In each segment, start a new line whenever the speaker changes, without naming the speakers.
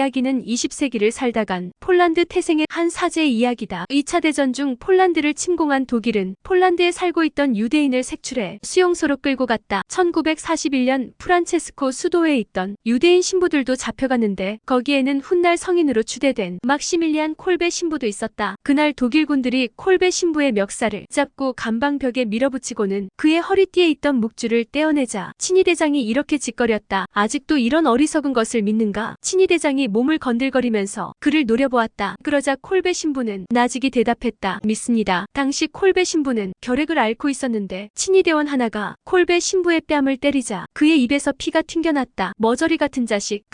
이야기는 20세기를 살다간 폴란드 태생의 한 사제의 이야기다. 2차 대전 중 폴란드를 침공한 독일은 폴란드에 살고 있던 유대인을 색출해 수용소로 끌고 갔다. 1941년 프란체스코 수도에 있던 유대인 신부들도 잡혀갔는데 거기에는 훗날 성인으로 추대된 막시밀리안 콜베 신부도 있었다. 그날 독일군들이 콜베 신부의 멱살을 잡고 감방벽에 밀어붙이고는 그의 허리띠에 있던 묵주를 떼어내자 친위대장이 이렇게 짓거렸다. 아직도 이런 어리석은 것을 믿는가? 친위대장이 몸을 건들거리면서 그를 노려보았다. 그러자 콜베 신부는 나직이 대답했다. 믿습니다. 당시 콜베 신부는 결핵을 앓고 있었는데 친위대원 하나가 콜베 신부의 뺨을 때리자 그의 입에서 피가 튕겨났다. 머저리 같은 자식.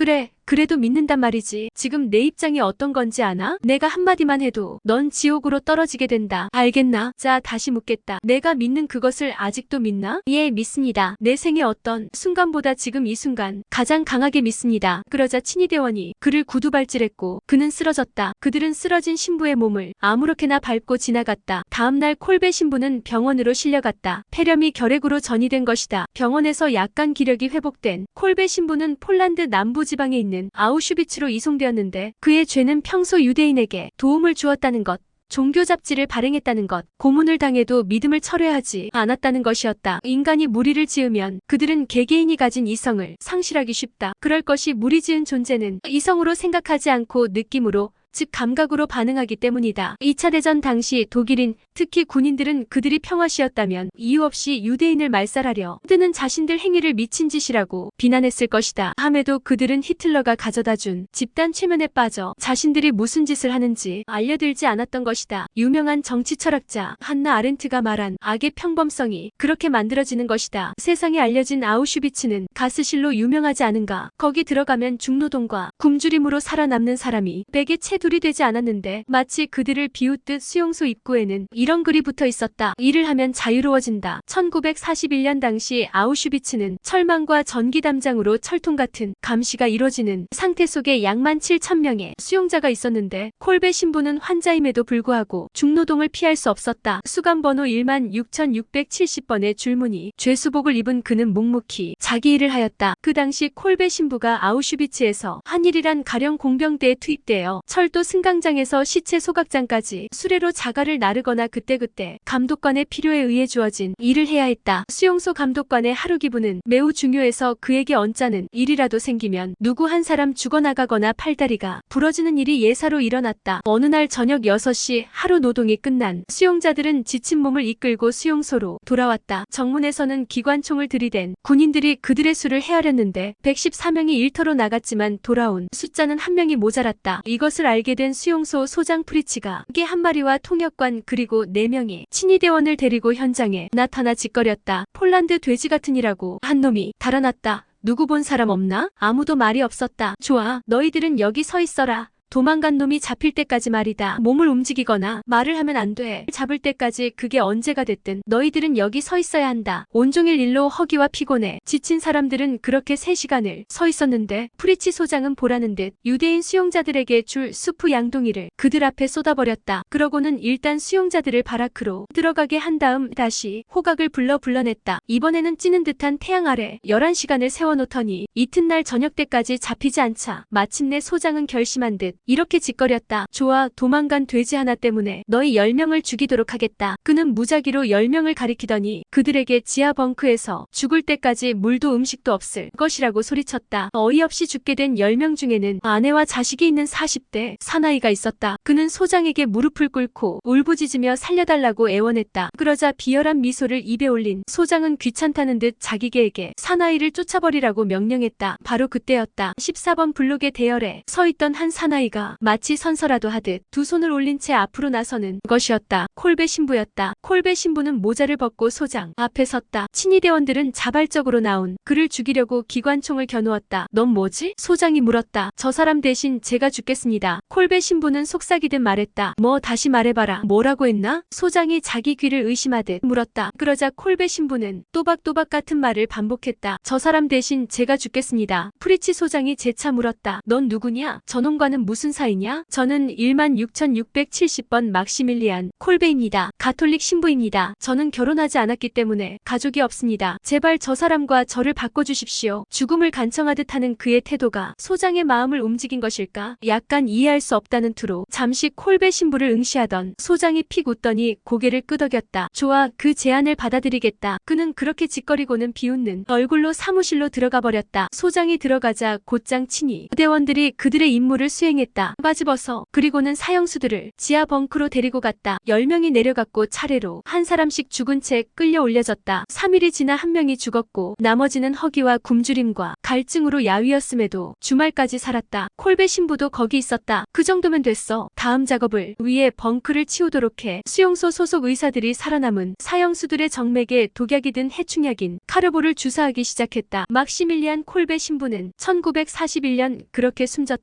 그래도 믿는단 말이지. 지금 내 입장이 어떤 건지 아나? 내가 한마디만 해도 넌 지옥으로 떨어지게 된다. 알겠나? 자, 다시 묻겠다. 내가 믿는 그것을 아직도 믿나? 예, 믿습니다. 내 생의 어떤 순간보다 지금 이 순간 가장 강하게 믿습니다. 그러자 친위대원이 그를 구두발질했고 그는 쓰러졌다. 그들은 쓰러진 신부의 몸을 아무렇게나 밟고 지나갔다. 다음날 콜베 신부는 병원으로 실려갔다. 폐렴이 결핵으로 전이된 것이다. 병원에서 약간 기력이 회복된 콜베 신부는 폴란드 남부지방에 있는 아우슈비츠로 이송되었는데 그의 죄는 평소 유대인에게 도움을 주었다는 것, 종교 잡지를 발행했다는 것, 고문을 당해도 믿음을 철회하지 않았다는 것이었다. 인간이 무리를 지으면 그들은 개개인이 가진 이성을 상실하기 쉽다. 그럴 것이 무리지은 존재는 이성으로 생각하지 않고 느낌으로, 즉 감각으로 반응하기 때문이다. 2차 대전 당시 독일인, 특히 군인들은 그들이 평화시였다면 이유 없이 유대인을 말살하려 뜨는 자신들 행위를 미친 짓이라고 비난했을 것이다. 함에도 그들은 히틀러가 가져다준 집단 최면에 빠져 자신들이 무슨 짓을 하는지 알려들지 않았던 것이다. 유명한 정치 철학자 한나 아렌트가 말한 악의 평범성이 그렇게 만들어지는 것이다. 세상에 알려진 아우슈비츠는 가스실로 유명하지 않은가? 거기 들어가면 중노동과 굶주림으로 살아남는 사람이 백에 채둘이 되지 않았는데 마치 그들을 비웃듯 수용소 입구에는 이런 글이 붙어 있었다. 일을 하면 자유로워진다. 1941년 당시 아우슈비츠는 철망과 전기 담장으로 철통 같은 감시가 이루어지는 상태 속에 약 17,000명의 수용자가 있었는데 콜베 신부는 환자임에도 불구하고 중노동을 피할 수 없었다. 수감번호 16,670번의 줄무늬 죄수복을 입은 그는 묵묵히 자기 일을 하였다. 그 당시 콜베 신부가 아우슈비츠에서 한 일이란 가령 공병대에 투입되어 철도 승강장에서 시체 소각장까지 수레로 자갈을 나르거나 그때그때 감독관의 필요에 의해 주어진 일을 해야 했다. 수용소 감독관의 하루 기분은 매우 중요해서 그에게 언짢은 일이라도 생기면 누구 한 사람 죽어나가거나 팔다리가 부러지는 일이 예사로 일어났다. 어느 날 저녁 6시 하루 노동이 끝난 수용자들은 지친 몸을 이끌고 수용소로 돌아왔다. 정문에서는 기관총을 들이댄 군인들이 그들의 수를 헤아렸는데 114명이 일터로 나갔지만 돌아온 숫자는 1명이 모자랐다. 이것을 알게 된 수용소 소장 프리치가 개 한 마리와 통역관 그리고 4명의 친위대원을 데리고 현장에 나타나 짓거렸다. 폴란드 돼지 같으니라고 한 놈이 달아났다. 누구 본 사람 없나? 아무도 말이 없었다. 좋아, 너희들은 여기 서 있어라. 도망간 놈이 잡힐 때까지 말이다. 몸을 움직이거나 말을 하면 안 돼. 잡을 때까지 그게 언제가 됐든 너희들은 여기 서 있어야 한다. 온종일 일로 허기와 피곤해 지친 사람들은 그렇게 3시간을 서 있었는데 프리치 소장은 보라는 듯 유대인 수용자들에게 줄 수프 양동이를 그들 앞에 쏟아버렸다. 그러고는 일단 수용자들을 바라크로 들어가게 한 다음 다시 호각을 불러냈다. 이번에는 찌는 듯한 태양 아래 11시간을 세워놓더니 이튿날 저녁 때까지 잡히지 않자 마침내 소장은 결심한 듯 이렇게 짓거렸다. 좋아, 도망간 돼지 하나 때문에 너희 10명을 죽이도록 하겠다. 그는 무작위로 10명을 가리키더니 그들에게 지하 벙크에서 죽을 때까지 물도 음식도 없을 것이라고 소리쳤다. 어이없이 죽게 된 10명 중에는 아내와 자식이 있는 40대 사나이가 있었다. 그는 소장에게 무릎을 꿇고 울부짖으며 살려달라고 애원했다. 그러자 비열한 미소를 입에 올린 소장은 귀찮다는 듯 자기 개에게 사나이를 쫓아버리라고 명령했다. 바로 그때였다. 14번 블록의 대열에 서 있던 한 사나이가 마치 선서라도 하듯 두 손을 올린 채 앞으로 나서는 것이었다. 콜베 신부였다. 콜베 신부는 모자를 벗고 소장 앞에 섰다. 친위대원들은 자발적으로 나온 그를 죽이려고 기관총을 겨누었다. 넌 뭐지? 소장이 물었다. 저 사람 대신 제가 죽겠습니다. 콜베 신부는 속삭이듯 말했다. 뭐 다시 말해봐라. 뭐라고 했나? 소장이 자기 귀를 의심하듯 물었다. 그러자 콜베 신부는 또박또박 같은 말을 반복했다. 저 사람 대신 제가 죽겠습니다. 프리치 소장이 재차 물었다. 넌 누구냐? 저놈과는 무슨 무슨 사이냐? 저는 16,670번 막시밀리안 콜베입니다. 가톨릭 신부입니다. 저는 결혼하지 않았기 때문에 가족이 없습니다. 제발 저 사람과 저를 바꿔주십시오. 죽음을 간청하듯 하는 그의 태도가 소장의 마음을 움직인 것일까? 약간 이해할 수 없다는 투로 잠시 콜베 신부를 응시하던 소장이 픽 웃더니 고개를 끄덕였다. 좋아, 그 제안을 받아들이겠다. 그는 그렇게 짓거리고는 비웃는 얼굴로 사무실로 들어가 버렸다. 소장이 들어가자 곧장 친히 부대원들이 그들의 임무를 수행했다. 빠집어서 그리고는 사형수들을 지하 벙크로 데리고 갔다. 10명이 내려갔고 차례로 한 사람씩 죽은 채 끌려 올려졌다. 3일이 지나 한 명이 죽었고 나머지는 허기와 굶주림과 갈증으로 야위었음에도 주말까지 살았다. 콜베 신부도 거기 있었다. 그 정도면 됐어. 다음 작업을 위해 벙크를 치우도록 해. 수용소 소속 의사들이 살아남은 사형수들의 정맥에 독약이 든 해충약인 카르보를 주사하기 시작했다. 막시밀리안 콜베 신부는 1941년 그렇게 숨졌다.